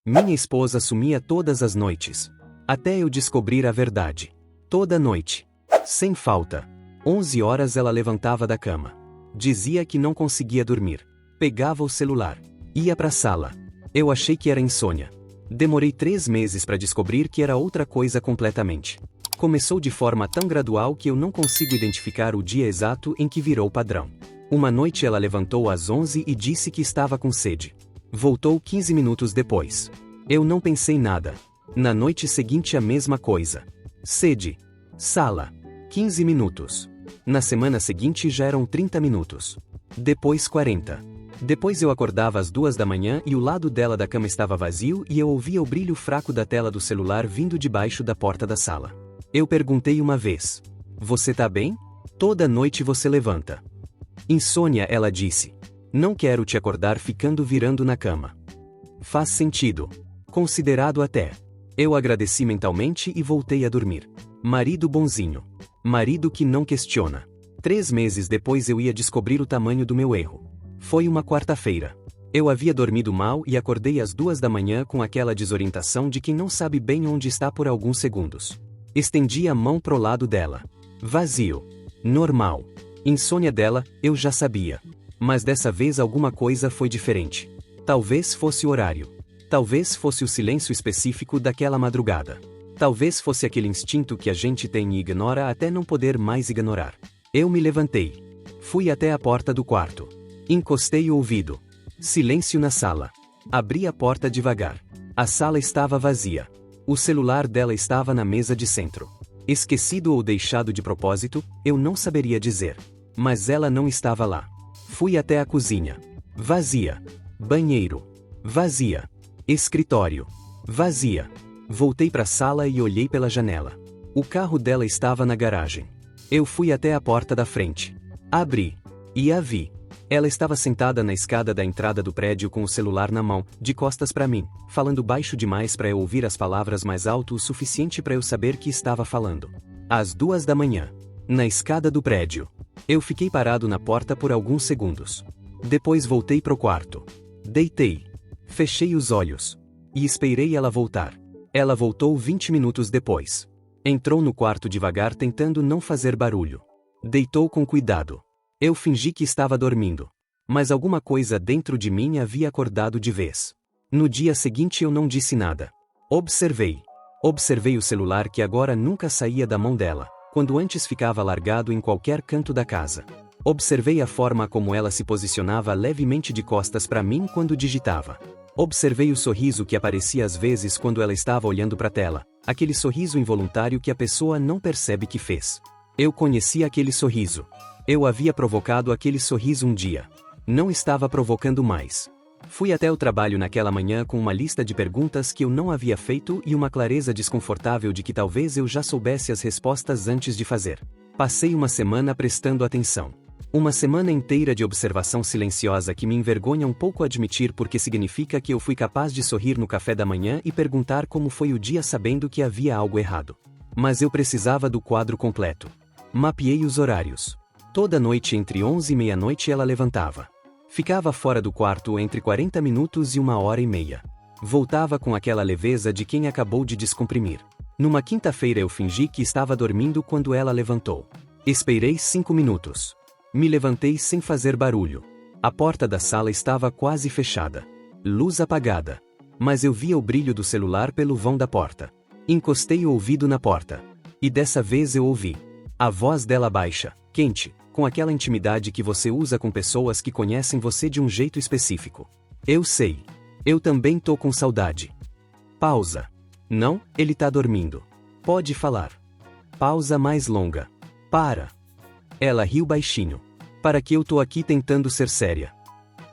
Minha esposa sumia todas as noites. Até eu descobrir a verdade. Toda noite. Sem falta. 11 horas ela levantava da cama. Dizia que não conseguia dormir. Pegava o celular. Ia pra sala. Eu achei que era insônia. Demorei 3 meses para descobrir que era outra coisa completamente. Começou de forma tão gradual que eu não consigo identificar o dia exato em que virou padrão. Uma noite ela levantou às 11 e disse que estava com sede. Voltou 15 minutos depois. Eu não pensei nada. Na noite seguinte a mesma coisa. Sede. Sala. 15 minutos. Na semana seguinte já eram 30 minutos. Depois 40. Depois eu acordava às 2 da manhã e o lado dela da cama estava vazio e eu ouvia o brilho fraco da tela do celular vindo debaixo da porta da sala. Eu perguntei uma vez. Você tá bem? Toda noite você levanta. Insônia, ela disse. Não quero te acordar ficando virando na cama. Faz sentido. Considerado até. Eu agradeci mentalmente e voltei a dormir. Marido bonzinho. Marido que não questiona. 3 meses depois eu ia descobrir o tamanho do meu erro. Foi uma quarta-feira. Eu havia dormido mal e acordei às 2 da manhã com aquela desorientação de quem não sabe bem onde está por alguns segundos. Estendi a mão pro lado dela. Vazio. Normal. Insônia dela, eu já sabia. Mas dessa vez alguma coisa foi diferente. Talvez fosse o horário. Talvez fosse o silêncio específico daquela madrugada. Talvez fosse aquele instinto que a gente tem e ignora até não poder mais ignorar. Eu me levantei. Fui até a porta do quarto. Encostei o ouvido. Silêncio na sala. Abri a porta devagar. A sala estava vazia. O celular dela estava na mesa de centro. Esquecido ou deixado de propósito, eu não saberia dizer. Mas ela não estava lá. Fui até a cozinha. Vazia. Banheiro. Vazia. Escritório. Vazia. Voltei para a sala e olhei pela janela. O carro dela estava na garagem. Eu fui até a porta da frente. Abri. E a vi. Ela estava sentada na escada da entrada do prédio com o celular na mão, de costas para mim, falando baixo demais para eu ouvir as palavras mais alto o suficiente para eu saber que estava falando. Às 2 da manhã. Na escada do prédio. Eu fiquei parado na porta por alguns segundos. Depois voltei pro quarto. Deitei. Fechei os olhos. E esperei ela voltar. Ela voltou 20 minutos depois. Entrou no quarto devagar tentando não fazer barulho. Deitou com cuidado. Eu fingi que estava dormindo. Mas alguma coisa dentro de mim havia acordado de vez. No dia seguinte eu não disse nada. Observei. Observei o celular que agora nunca saía da mão dela, quando antes ficava largado em qualquer canto da casa. Observei a forma como ela se posicionava levemente de costas para mim quando digitava. Observei o sorriso que aparecia às vezes quando ela estava olhando para a tela, aquele sorriso involuntário que a pessoa não percebe que fez. Eu conhecia aquele sorriso. Eu havia provocado aquele sorriso um dia. Não estava provocando mais. Fui até o trabalho naquela manhã com uma lista de perguntas que eu não havia feito e uma clareza desconfortável de que talvez eu já soubesse as respostas antes de fazer. Passei uma semana prestando atenção. Uma semana inteira de observação silenciosa que me envergonha um pouco admitir porque significa que eu fui capaz de sorrir no café da manhã e perguntar como foi o dia sabendo que havia algo errado. Mas eu precisava do quadro completo. Mapeei os horários. Toda noite entre 11 e meia-noite ela levantava. Ficava fora do quarto entre 40 minutos e 1h30. Voltava com aquela leveza de quem acabou de descomprimir. Numa quinta-feira eu fingi que estava dormindo quando ela levantou. Esperei 5 minutos. Me levantei sem fazer barulho. A porta da sala estava quase fechada. Luz apagada. Mas eu via o brilho do celular pelo vão da porta. Encostei o ouvido na porta. E dessa vez eu ouvi. A voz dela baixa, quente, com aquela intimidade que você usa com pessoas que conhecem você de um jeito específico. Eu sei. Eu também tô com saudade. Pausa. Não, ele tá dormindo. Pode falar. Pausa mais longa. Para. Ela riu baixinho. Para que eu tô aqui tentando ser séria.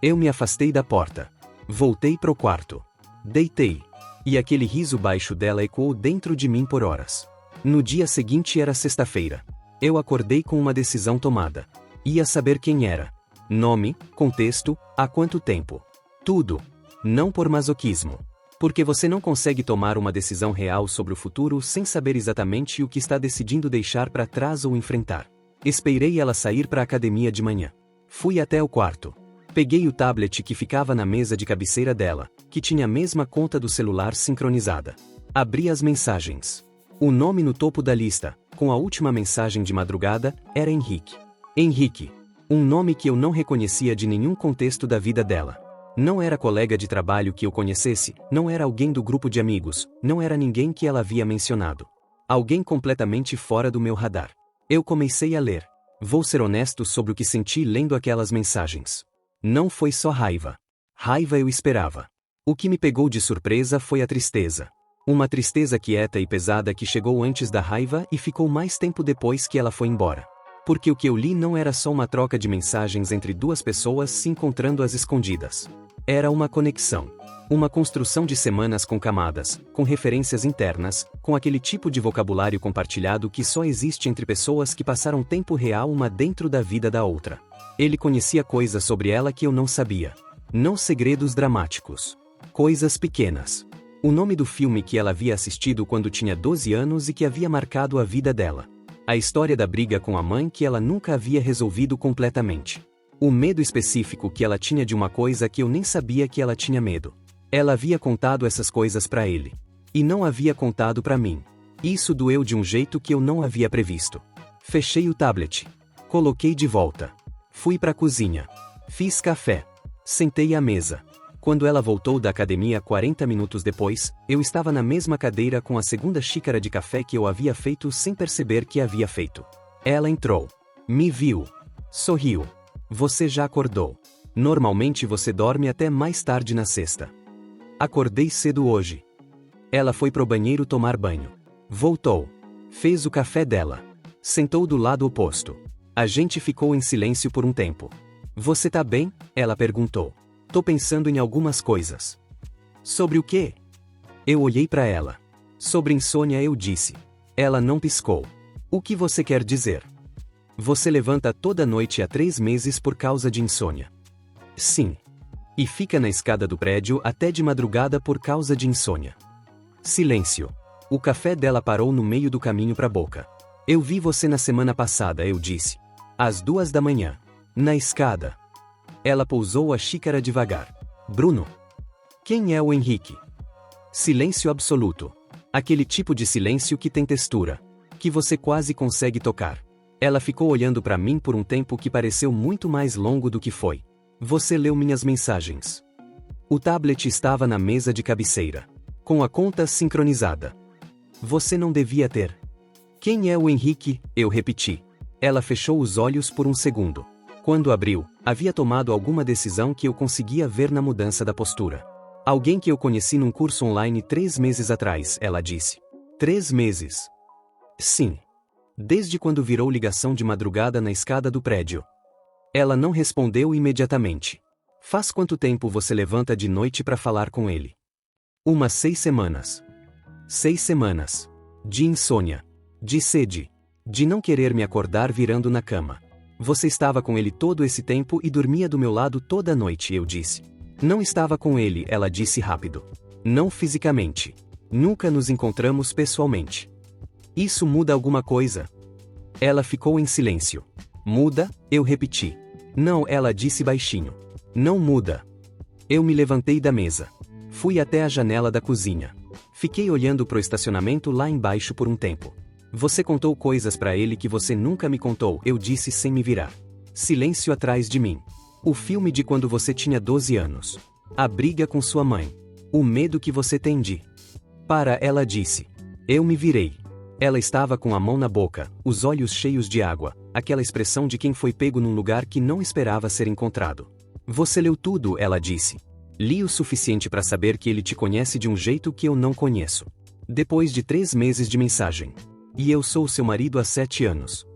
Eu me afastei da porta. Voltei pro quarto. Deitei. E aquele riso baixo dela ecoou dentro de mim por horas. No dia seguinte era sexta-feira. Eu acordei com uma decisão tomada. Ia saber quem era. Nome, contexto, há quanto tempo. Tudo. Não por masoquismo. Porque você não consegue tomar uma decisão real sobre o futuro sem saber exatamente o que está decidindo deixar para trás ou enfrentar. Esperei ela sair para a academia de manhã. Fui até o quarto. Peguei o tablet que ficava na mesa de cabeceira dela, que tinha a mesma conta do celular sincronizada. Abri as mensagens. O nome no topo da lista, com a última mensagem de madrugada, era Henrique. Henrique. Um nome que eu não reconhecia de nenhum contexto da vida dela. Não era colega de trabalho que eu conhecesse, não era alguém do grupo de amigos, não era ninguém que ela havia mencionado. Alguém completamente fora do meu radar. Eu comecei a ler. Vou ser honesto sobre o que senti lendo aquelas mensagens. Não foi só raiva. Raiva eu esperava. O que me pegou de surpresa foi a tristeza. Uma tristeza quieta e pesada que chegou antes da raiva e ficou mais tempo depois que ela foi embora. Porque o que eu li não era só uma troca de mensagens entre duas pessoas se encontrando às escondidas. Era uma conexão. Uma construção de semanas com camadas, com referências internas, com aquele tipo de vocabulário compartilhado que só existe entre pessoas que passaram tempo real uma dentro da vida da outra. Ele conhecia coisas sobre ela que eu não sabia. Não segredos dramáticos. Coisas pequenas. O nome do filme que ela havia assistido quando tinha 12 anos e que havia marcado a vida dela. A história da briga com a mãe que ela nunca havia resolvido completamente. O medo específico que ela tinha de uma coisa que eu nem sabia que ela tinha medo. Ela havia contado essas coisas para ele. E não havia contado para mim. Isso doeu de um jeito que eu não havia previsto. Fechei o tablet. Coloquei de volta. Fui para a cozinha. Fiz café. Sentei à mesa. Quando ela voltou da academia 40 minutos depois, eu estava na mesma cadeira com a segunda xícara de café que eu havia feito sem perceber que havia feito. Ela entrou. Me viu. Sorriu. Você já acordou. Normalmente você dorme até mais tarde na sexta. Acordei cedo hoje. Ela foi pro banheiro tomar banho. Voltou. Fez o café dela. Sentou do lado oposto. A gente ficou em silêncio por um tempo. Você tá bem? Ela perguntou. Tô pensando em algumas coisas. Sobre o quê? Eu olhei para ela. Sobre insônia eu disse. Ela não piscou. O que você quer dizer? Você levanta toda noite há 3 meses por causa de insônia. Sim. E fica na escada do prédio até de madrugada por causa de insônia. Silêncio. O café dela parou no meio do caminho para a boca. Eu vi você na semana passada, eu disse. Às 2 da manhã. Na escada. Ela pousou a xícara devagar. Bruno. Quem é o Henrique? Silêncio absoluto. Aquele tipo de silêncio que tem textura. Que você quase consegue tocar. Ela ficou olhando para mim por um tempo que pareceu muito mais longo do que foi. Você leu minhas mensagens. O tablet estava na mesa de cabeceira. Com a conta sincronizada. Você não devia ter. Quem é o Henrique? Eu repeti. Ela fechou os olhos por um segundo. Quando abriu, havia tomado alguma decisão que eu conseguia ver na mudança da postura. Alguém que eu conheci num curso online 3 meses atrás, ela disse. 3 meses. Sim. Desde quando virou ligação de madrugada na escada do prédio. Ela não respondeu imediatamente. Faz quanto tempo você levanta de noite para falar com ele? 6 semanas. 6 semanas. De insônia. De sede. De não querer me acordar virando na cama. Você estava com ele todo esse tempo e dormia do meu lado toda noite, eu disse. Não estava com ele, ela disse rápido. Não fisicamente. Nunca nos encontramos pessoalmente. Isso muda alguma coisa? Ela ficou em silêncio. Muda? Eu repeti. Não, ela disse baixinho. Não muda. Eu me levantei da mesa. Fui até a janela da cozinha. Fiquei olhando pro estacionamento lá embaixo por um tempo. Você contou coisas para ele que você nunca me contou, eu disse sem me virar. Silêncio atrás de mim. O filme de quando você tinha 12 anos. A briga com sua mãe. O medo que você tem de. Para, ela disse. Eu me virei. Ela estava com a mão na boca, os olhos cheios de água, aquela expressão de quem foi pego num lugar que não esperava ser encontrado. Você leu tudo, ela disse. Li o suficiente para saber que ele te conhece de um jeito que eu não conheço. Depois de 3 meses de mensagem. E eu sou seu marido há 7 anos.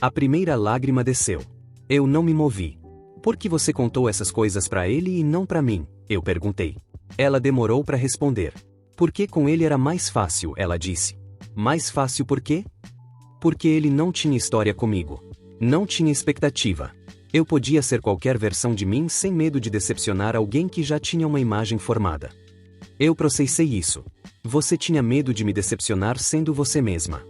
A primeira lágrima desceu. Eu não me movi. Por que você contou essas coisas para ele e não para mim? Eu perguntei. Ela demorou para responder. Porque com ele era mais fácil, ela disse. Mais fácil por quê? Porque ele não tinha história comigo. Não tinha expectativa. Eu podia ser qualquer versão de mim sem medo de decepcionar alguém que já tinha uma imagem formada. Eu processei isso. Você tinha medo de me decepcionar sendo você mesma.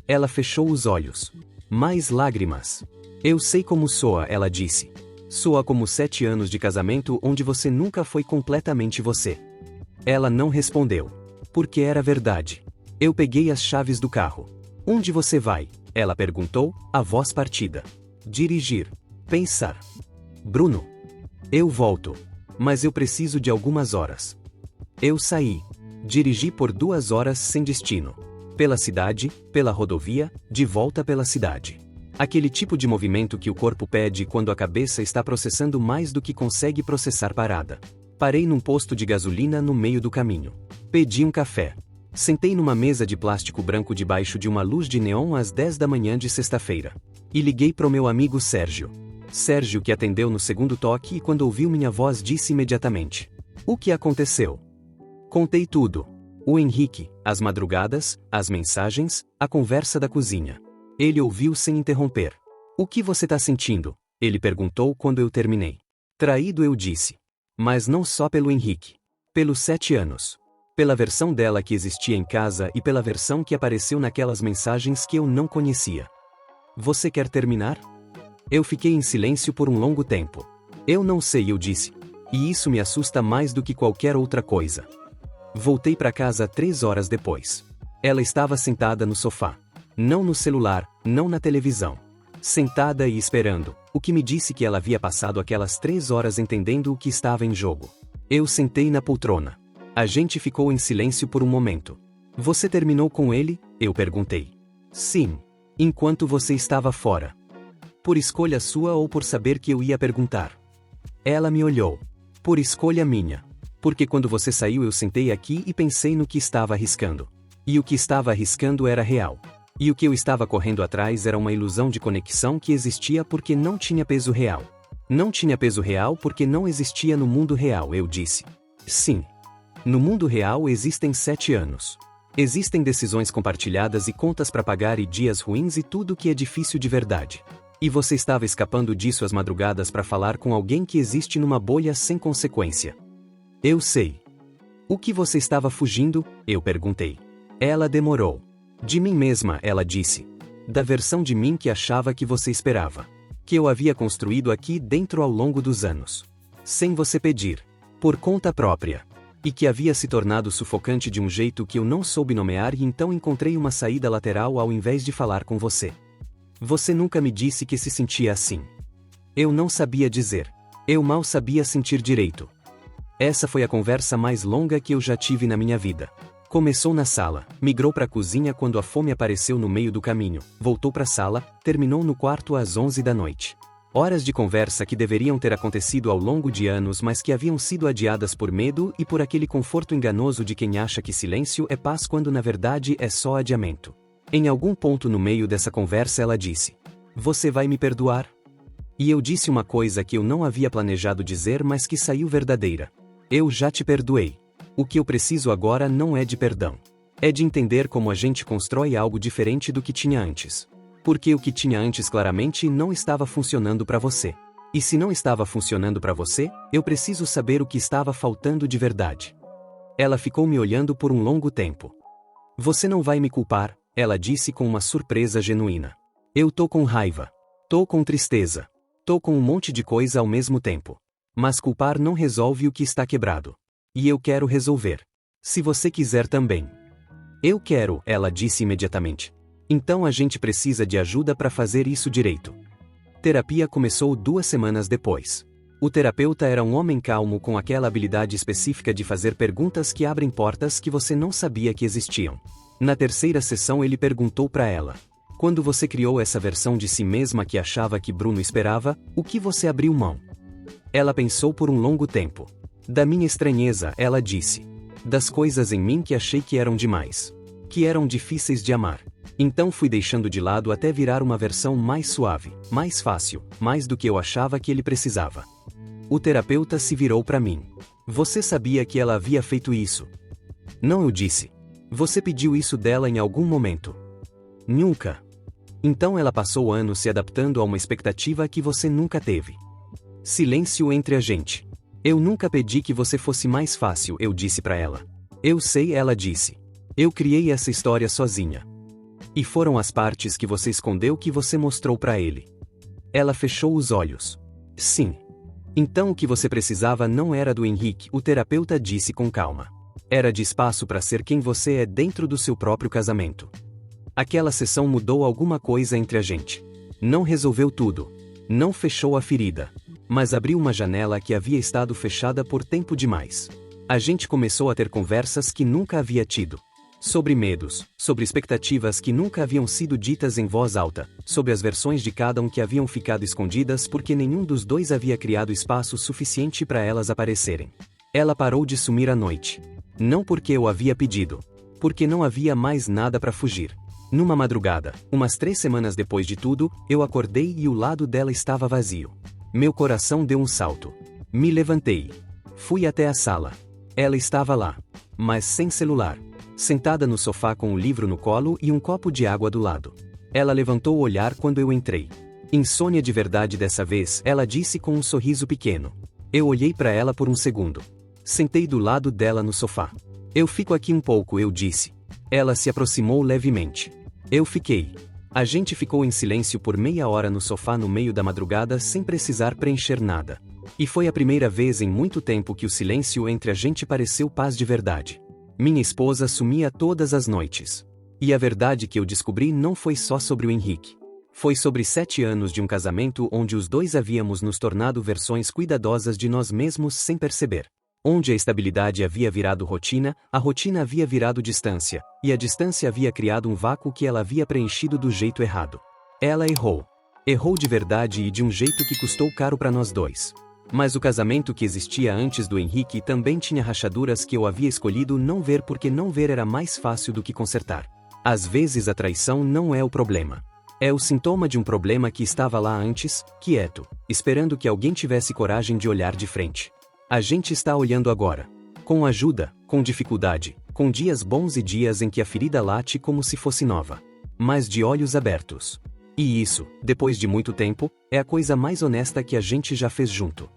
Ela fechou os olhos. Mais lágrimas. Eu sei como soa, ela disse. Soa como 7 anos de casamento onde você nunca foi completamente você. Ela não respondeu. Porque era verdade. Eu peguei as chaves do carro. Onde você vai? Ela perguntou, a voz partida. Dirigir. Pensar. Bruno. Eu volto. Mas eu preciso de algumas horas. Eu saí. Dirigi por 2 horas sem destino. Pela cidade, pela rodovia, de volta pela cidade. Aquele tipo de movimento que o corpo pede quando a cabeça está processando mais do que consegue processar parada. Parei num posto de gasolina no meio do caminho. Pedi um café. Sentei numa mesa de plástico branco debaixo de uma luz de neon às 10 da manhã de sexta-feira. E liguei pro meu amigo Sérgio. Sérgio que atendeu no segundo toque e quando ouviu minha voz disse imediatamente: o que aconteceu? Contei tudo. O Henrique, as madrugadas, as mensagens, a conversa da cozinha. Ele ouviu sem interromper. O que você tá sentindo? Ele perguntou quando eu terminei. Traído, eu disse. Mas não só pelo Henrique. Pelos 7 anos. Pela versão dela que existia em casa e pela versão que apareceu naquelas mensagens que eu não conhecia. Você quer terminar? Eu fiquei em silêncio por um longo tempo. Eu não sei, eu disse. E isso me assusta mais do que qualquer outra coisa. Voltei para casa 3 horas depois. Ela estava sentada no sofá. Não no celular, não na televisão. Sentada e esperando, o que me disse que ela havia passado aquelas 3 horas entendendo o que estava em jogo. Eu sentei na poltrona. A gente ficou em silêncio por um momento. Você terminou com ele? Eu perguntei. Sim. Enquanto você estava fora. Por escolha sua ou por saber que eu ia perguntar? Ela me olhou. Por escolha minha. Porque quando você saiu eu sentei aqui e pensei no que estava arriscando. E o que estava arriscando era real. E o que eu estava correndo atrás era uma ilusão de conexão que existia porque não tinha peso real. Não tinha peso real porque não existia no mundo real, eu disse. Sim. No mundo real existem 7 anos. Existem decisões compartilhadas e contas para pagar e dias ruins e tudo que é difícil de verdade. E você estava escapando disso às madrugadas para falar com alguém que existe numa bolha sem consequência. Eu sei. O que você estava fugindo? Eu perguntei. Ela demorou. De mim mesma, ela disse. Da versão de mim que achava que você esperava. Que eu havia construído aqui dentro ao longo dos anos. Sem você pedir. Por conta própria. E que havia se tornado sufocante de um jeito que eu não soube nomear e então encontrei uma saída lateral ao invés de falar com você. Você nunca me disse que se sentia assim. Eu não sabia dizer. Eu mal sabia sentir direito. Essa foi a conversa mais longa que eu já tive na minha vida. Começou na sala, migrou para a cozinha quando a fome apareceu no meio do caminho, voltou para a sala, terminou no quarto às 11 da noite. Horas de conversa que deveriam ter acontecido ao longo de anos mas que haviam sido adiadas por medo e por aquele conforto enganoso de quem acha que silêncio é paz quando na verdade é só adiamento. Em algum ponto no meio dessa conversa ela disse: você vai me perdoar? E eu disse uma coisa que eu não havia planejado dizer mas que saiu verdadeira. Eu já te perdoei. O que eu preciso agora não é de perdão. É de entender como a gente constrói algo diferente do que tinha antes. Porque o que tinha antes claramente não estava funcionando para você. E se não estava funcionando para você, eu preciso saber o que estava faltando de verdade. Ela ficou me olhando por um longo tempo. Você não vai me culpar, ela disse com uma surpresa genuína. Eu tô com raiva. Tô com tristeza. Tô com um monte de coisa ao mesmo tempo. Mas culpar não resolve o que está quebrado. E eu quero resolver. Se você quiser também. Eu quero, ela disse imediatamente. Então a gente precisa de ajuda para fazer isso direito. Terapia começou 2 semanas depois. O terapeuta era um homem calmo com aquela habilidade específica de fazer perguntas que abrem portas que você não sabia que existiam. Na 3ª sessão ele perguntou para ela: quando você criou essa versão de si mesma que achava que Bruno esperava, o que você abriu mão? Ela pensou por um longo tempo. Da minha estranheza, ela disse. Das coisas em mim que achei que eram demais. Que eram difíceis de amar. Então fui deixando de lado até virar uma versão mais suave, mais fácil, mais do que eu achava que ele precisava. O terapeuta se virou para mim. Você sabia que ela havia feito isso? Não, eu disse. Você pediu isso dela em algum momento? Nunca. Então ela passou anos se adaptando a uma expectativa que você nunca teve. Silêncio entre a gente. Eu nunca pedi que você fosse mais fácil, eu disse para ela. Eu sei, ela disse. Eu criei essa história sozinha. E foram as partes que você escondeu que você mostrou para ele. Ela fechou os olhos. Sim. Então o que você precisava não era do Henrique, o terapeuta disse com calma. Era de espaço para ser quem você é dentro do seu próprio casamento. Aquela sessão mudou alguma coisa entre a gente. Não resolveu tudo. Não fechou a ferida. Mas abriu uma janela que havia estado fechada por tempo demais. A gente começou a ter conversas que nunca havia tido. Sobre medos, sobre expectativas que nunca haviam sido ditas em voz alta, sobre as versões de cada um que haviam ficado escondidas porque nenhum dos dois havia criado espaço suficiente para elas aparecerem. Ela parou de sumir à noite. Não porque eu havia pedido. Porque não havia mais nada para fugir. Numa madrugada, umas 3 semanas depois de tudo, eu acordei e o lado dela estava vazio. Meu coração deu um salto. Me levantei. Fui até a sala. Ela estava lá. Mas sem celular. Sentada no sofá com um livro no colo e um copo de água do lado. Ela levantou o olhar quando eu entrei. Insônia de verdade dessa vez, ela disse com um sorriso pequeno. Eu olhei para ela por um segundo. Sentei do lado dela no sofá. Eu fico aqui um pouco, eu disse. Ela se aproximou levemente. Eu fiquei. A gente ficou em silêncio por meia hora no sofá no meio da madrugada sem precisar preencher nada. E foi a primeira vez em muito tempo que o silêncio entre a gente pareceu paz de verdade. Minha esposa sumia todas as noites. E a verdade que eu descobri não foi só sobre o Henrique. Foi sobre 7 anos de um casamento onde os dois havíamos nos tornado versões cuidadosas de nós mesmos sem perceber. Onde a estabilidade havia virado rotina, a rotina havia virado distância, e a distância havia criado um vácuo que ela havia preenchido do jeito errado. Ela errou. Errou de verdade e de um jeito que custou caro para nós dois. Mas o casamento que existia antes do Henrique também tinha rachaduras que eu havia escolhido não ver porque não ver era mais fácil do que consertar. Às vezes a traição não é o problema. É o sintoma de um problema que estava lá antes, quieto, esperando que alguém tivesse coragem de olhar de frente. A gente está olhando agora. Com ajuda, com dificuldade, com dias bons e dias em que a ferida late como se fosse nova. Mas de olhos abertos. E isso, depois de muito tempo, é a coisa mais honesta que a gente já fez junto.